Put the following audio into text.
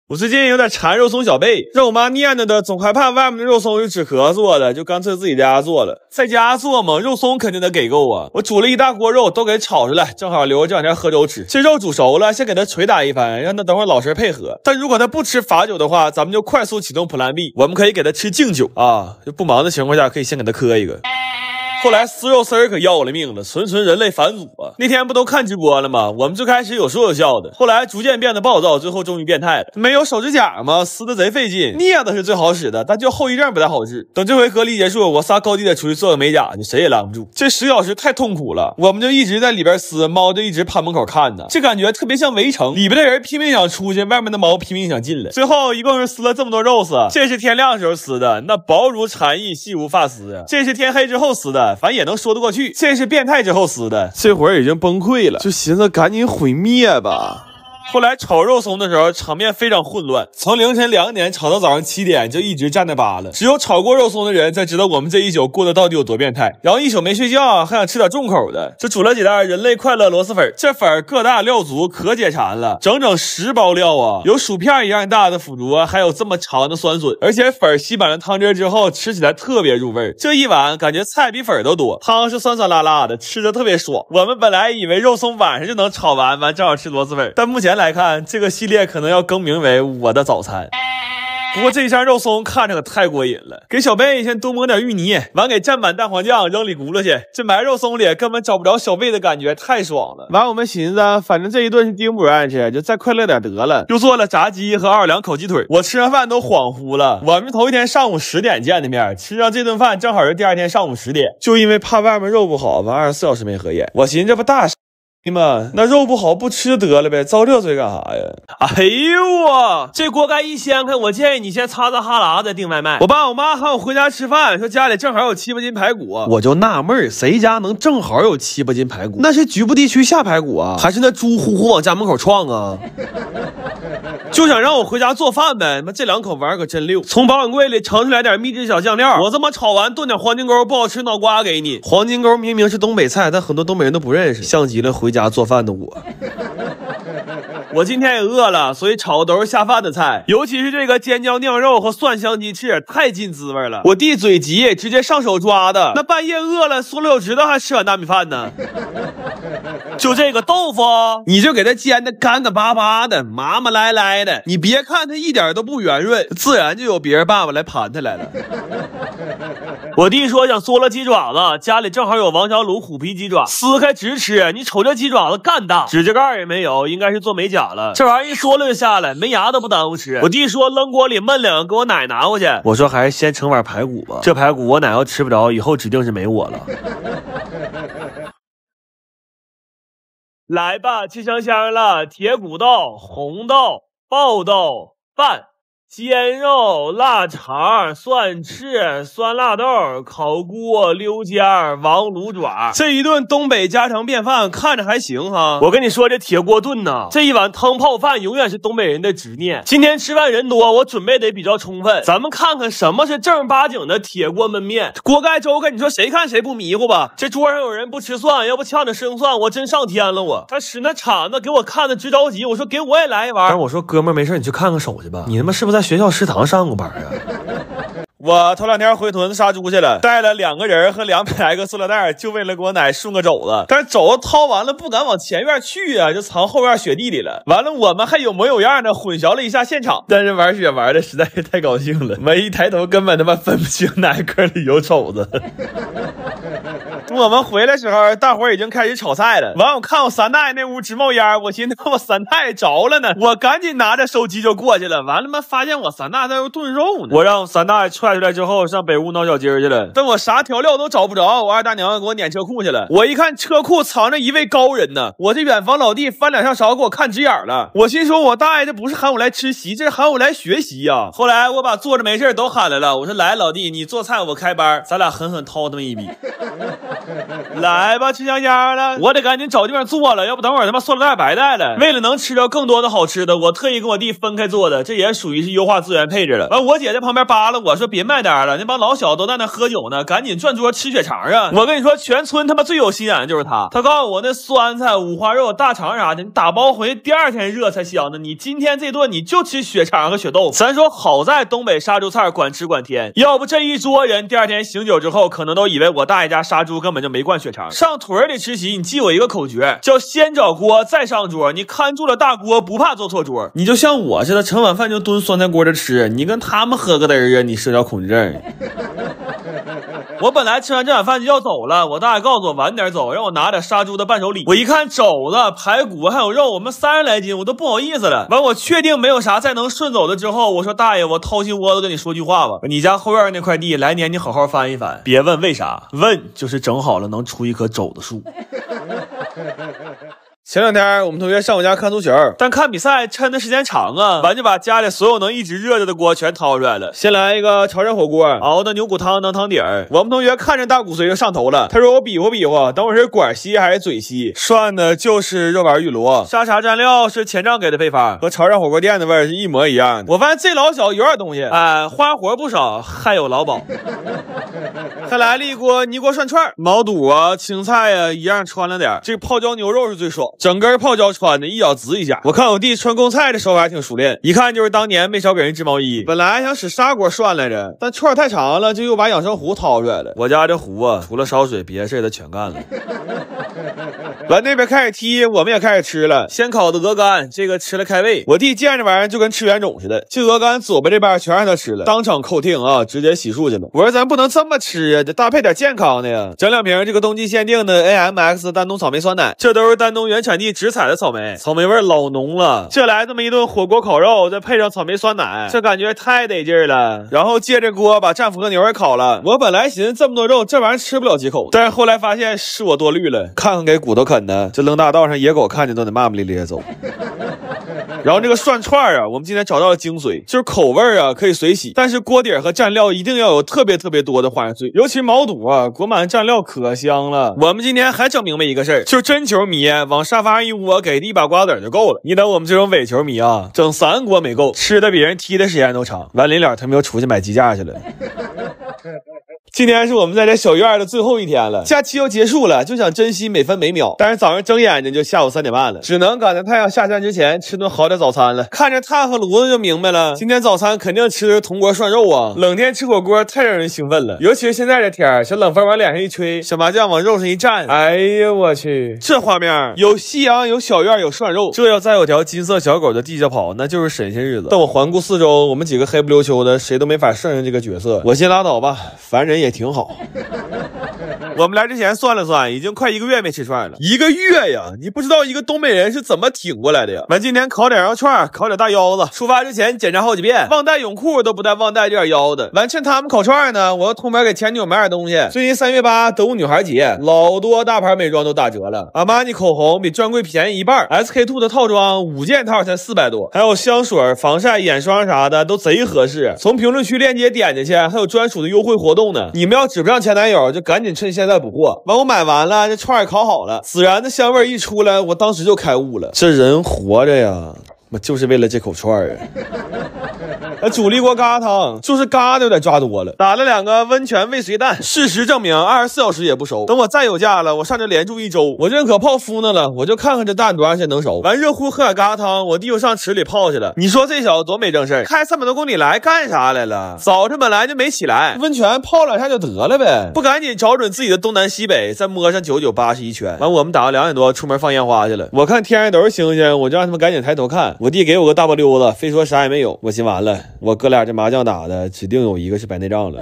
我最近有點饞肉鬆小貝，讓我媽念叨的，總害怕外面的肉鬆是纸殼做的，就乾脆自己在家做了。在家做嘛，肉鬆肯定得给夠啊！我煮了一大鍋肉，都给炒出来，正好留着这两天喝粥吃。这肉煮熟了，先給它捶打一番，讓它等會兒老實配合。但如果它不吃法酒的話，咱們就快速啟動 Plan B， 我們可以給它吃敬酒啊，就不忙的情況下可以先給它磕一個。後來撕肉絲兒可要了命了，純人類反祖啊！那天不都看直播了嗎？我們最開始有說有笑的，後來逐漸變得暴躁，最後終於變態了。沒有手指甲嗎？撕的賊費勁，鑷子是最好使的，但就後遺症不太好治。等這回隔離結束，我仨高低得出去做個美甲，就誰也攔不住。這10小時太痛苦了，我們就一直在裡邊撕，貓就一直趴門口看着，這感覺特別像圍城，裡邊的人拼命想出去，外面的貓拼命想進來。最後一共是撕了這麼多肉絲，這是天亮時候撕的，那薄如蟬翼，細如髮絲啊；這是天黑之後撕的，反正也能說得過去。這是變態之後撕的，這會兒已經崩潰了，就尋思趕緊毀滅吧。後來炒肉鬆的時候，場面非常混亂，從凌晨2點炒到早上7點，就一直站那扒了。只有炒過肉鬆的人才知道我們這一宿過得到底有多變態。然後一宿沒睡覺，還想吃點重口的，就煮了幾袋人類快樂螺螄粉。這粉個大料足，可解饞了，整整10包料啊！有薯片一樣大的腐竹，還有這麼長的酸筍，而且粉吸滿了湯汁之後，吃起來特別入味。這一碗感覺菜比粉都多，湯是酸酸辣辣的，吃着特別爽。我們本來以為肉鬆晚上就能炒完正好吃螺螄粉，但目前來看，這個系列可能要更名為我的早餐。不過這一箱肉鬆看着可太過癮了，給小貝先多抹點芋泥，完給蘸满蛋黃醬扔裡轱辘去。這埋肉鬆裡根本找不着小貝的感覺，太爽了。完我們尋思，反正這一頓是丁不讓吃，就再快樂點得了。又做了炸雞和奧爾良烤雞腿，我吃完飯都恍惚了。我們頭一天上午10點見的面，吃上這頓飯正好是第二天上午10點。就因為怕外面肉不好，完24小時沒合眼。我尋思這不大嘛，那肉不好不吃得了呗，遭这罪幹啥呀？哎呦啊，這鍋蓋一掀開，我建議你先擦擦哈喇再訂外賣。我爸我媽喊我回家吃飯，說家裡正好有7、8斤排骨，我就納悶，誰家能正好有7、8斤排骨？那是局部地區下排骨啊，還是那豬呼呼往家門口撞啊？就想讓我回家做飯唄，這2口玩可真溜。從保險櫃裡盛出來點秘制小醬料，我這麼炒完燉點黃金鈎，不好吃腦瓜給你。黃金鈎明明是東北菜，但很多東北人都不認識，像極了回家做飯的我。我今天也餓了，所以炒的都是下飯的菜，尤其是這個尖椒釀肉和蒜香雞翅，太進滋味了。我弟嘴急，直接上手抓的。那半夜餓了，嗦了有知道還吃碗大米飯呢。就這個豆腐，你就給它煎的乾乾巴巴的，麻麻賴賴的。你別看它一點都不圓潤，自然就有別人爸爸來盤它來了。我弟說想嗦了雞爪子，家裡正好有王小滷虎皮雞爪，撕開直吃。你瞅這雞爪子幹大，指甲蓋也沒有，應該是做美甲了。這玩意兒一嗦了就下來，沒牙都不耽誤吃。我弟說扔鍋裡燜2個，給我奶拿回去。我說還是先盛碗排骨吧，這排骨我奶要吃不着，以後指定是沒我了。來吧，吃香香了，鐵骨豆、紅豆、爆豆、飯。煎肉、臘腸、蒜翅、酸辣豆、烤菇、溜尖、王滷爪，這一頓東北家常便飯看着還行哈。我跟你說，這鐵鍋燉吶，這一碗湯泡飯永遠是東北人的執念。今天吃飯人多，我準備得比較充分，咱們看看什麼是正兒八經的鐵鍋燜面。鍋蓋粥跟你說，誰看誰不迷糊吧？這桌上有人不吃蒜，要不嗆點生蒜，我真上天了我。他使那鏟子給我看的直着急，我說給我也來一碗。但我說哥们儿没事，你去看看手去吧，你他媽是不是在學校食堂上過班啊？我頭2天回屯子殺豬去了，帶了2個人和200來個塑料袋，就為了給我奶順個肘子。但是肘子掏完了不敢往前院去啊，就藏後院雪地裡了。完了我們還有模有樣的混淆了一下現場，但是玩雪玩的實在是太高興了，我一抬頭根本他媽分不清哪個裡有肘子。我們回來時候，大伙已經開始炒菜了。完，我看我三大爺那屋直冒煙，我尋思我三大爺着了呢，我趕緊拿着手機就過去了。完了嘛，發現我三大爺在那燉肉呢。我讓三大爺踹出來之後，上北屋鬧小雞去了。等我啥調料都找不着，我二大娘給我撵車庫去了。我一看車庫藏着一位高人呢，我這遠房老弟翻2下勺給我看直眼了。我心說，我大爺這不是喊我來吃席，這是喊我來學習呀。後來我把坐着沒事都喊來了，我說來老弟，你做菜我開班，咱倆狠狠掏他們一筆。來吧，吃香煙了，我得趕緊找地方做了，要不等會兒他媽塑料袋白带了。为了能吃到更多的好吃的，我特意跟我弟分開做的，這也屬於是優化資源配置了。完，我姐在旁邊扒拉我說別賣單了，那幫老小都在那喝酒呢，趕緊轉桌吃血腸啊！我跟你說，全村他媽最有心眼的就是他。他告訴我那酸菜、五花肉、大腸啥的，你打包回去第二天熱才香呢。你今天這頓你就吃血腸和血豆腐。咱說好在東北殺豬菜管吃管甜，要不這一桌人第二天醒酒之後，可能都以為我大爺家殺豬根本就沒灌血腸。上屯裡吃席，你記我一個口訣，叫先找鍋再上桌。你看住了大鍋，不怕坐錯桌。你就像我似的，盛晚飯就蹲酸菜鍋這吃，你跟他們喝個嘚兒啊，你社交恐懼症。我本來吃完這碗飯就要走了，我大爺告訴我晚點走，讓我拿點殺豬的伴手禮。我一看肘子、排骨還有肉，我們30來斤，我都不好意思了。完，我確定沒有啥再能順走的之後，我說大爺，我掏心窩子跟你說句話吧，你家後院那塊地來年你好好翻一翻，別問為啥，問就是整好了能出一棵肘子樹。前兩天我們同學上我家看足球，但看比賽抻的時間長啊，完就把家裡所有能一直熱着的鍋全掏出來了。先來一個潮汕火鍋，熬的牛骨湯當湯底兒。我們同學看着大骨髓就上頭了，他說我比劃，等會是管吸還是嘴吸？涮的就是肉丸玉螺，沙茶蘸料是前帳給的配方，和潮汕火鍋店的味兒是一模一樣的。我發現這老小有點東西，花活不少，還有老鴇。還來了一鍋泥鍋涮串，毛肚啊、青菜啊一樣汆了點，這個泡椒牛肉是最爽。整根泡椒穿的一咬滋一下，我看我弟穿贡菜的手法還挺熟練，一看就是當年沒少給人織毛衣。本來還想使砂鍋涮來着，但串太長了，就又把養生壺掏出來了。我家這壺啊，除了燒水，別的事他全幹了。完那邊開始踢，我們也開始吃了。先烤的鵝肝，這個吃了開胃。我弟見這玩意兒就跟吃圓種似的，這鵝肝左邊這邊全讓他吃了，當場扣聽啊，直接洗漱去了。我說咱不能這麼吃啊，得搭配點健康的呀。整2瓶這個冬季限定的 AMX 丹東草莓酸奶，這都是丹東原產地直採的草莓，草莓味老濃了。這來這麼一頓火鍋烤肉，再配上草莓酸奶，這感覺太得勁了。然後借着鍋把戰斧和牛也烤了。我本來尋思這麼多肉，這玩意兒吃不了幾口，但是後來發現是我多慮了。看看給骨頭啃的，這扔大道上野狗看見都得罵罵咧咧走。然後這個涮串啊，我們今天找到了精髓，就是口味啊可以隨喜，但是鍋底和蘸料一定要有特別多的花生碎，尤其毛肚啊，裹滿蘸料可香了。我們今天還整明白一個事兒，就是真球迷往沙發上一窩，給一把瓜子就夠了。你等我們這種偽球迷啊，整3鍋沒夠，吃的比人踢的時間都長。完臨了他們又出去買雞架去了。今天是我們在這小院的最後一天了，假期又結束了，就想珍惜每分每秒。但是早上睜眼睛就下午3點半了，只能趕在太陽下山之前吃頓好點早餐了。看着炭和爐子就明白了，今天早餐肯定吃的是銅鍋涮肉啊！冷天吃火鍋太讓人興奮了，尤其是現在這天，小冷風往臉上一吹，小麻醬往肉上一蘸，哎呀我去，這畫面有夕陽，有小院，有涮肉，這要再有條金色小狗在地下跑，那就是神仙日子。但我環顧四周，我們幾個黑不溜秋的，誰都沒法勝任這個角色。我先拉倒吧，凡人也挺好。我們來之前算了算，已經快1個月沒吃串了。1個月呀，你不知道一個東北人是怎麼挺過來的呀。完今天烤點羊肉串，烤點大腰子，出發之前檢查好幾遍，忘帶泳褲都不帶忘帶這點腰子。完趁他們烤串呢，我要偷摸給前女友買點東西。最近3月8德國女孩節，老多大牌美妝都打折了，阿瑪尼口紅比專櫃便宜1半，SK2 的套裝5件套才400多，還有香水、防曬、眼霜啥的都賊合適。從評論區鏈接點進去，還有專屬的優惠活動呢。你們要指不上前男友，就趕緊趁現在補貨。完我買完了，這串也烤好了，孜然的香味一出來，我當時就開悟了，這人活着呀，我就是為了這口串啊。主力鍋疙瘩湯，就是疙瘩有點抓多了，打了2個溫泉未遂蛋。事實證明24小時也不熟，等我再有假了，我上這連住1周，我認可泡芙呢了，我就看看這蛋多長時間能熟。完熱乎喝點疙瘩湯，我弟又上池裡泡去了。你說這小子多沒正事，開300多公里來幹啥來了？早晨本來就沒起來，溫泉泡2下就得了唄，不趕緊找準自己的東南西北，再摸上9981一圈。完我們打到2點多出門放煙花去了，我看天上都是星星，我就讓他們趕緊抬頭看。我弟給我個大波溜子，非說啥也沒有，我心完了，我哥倆這麻將打的指定有一個是白內障了。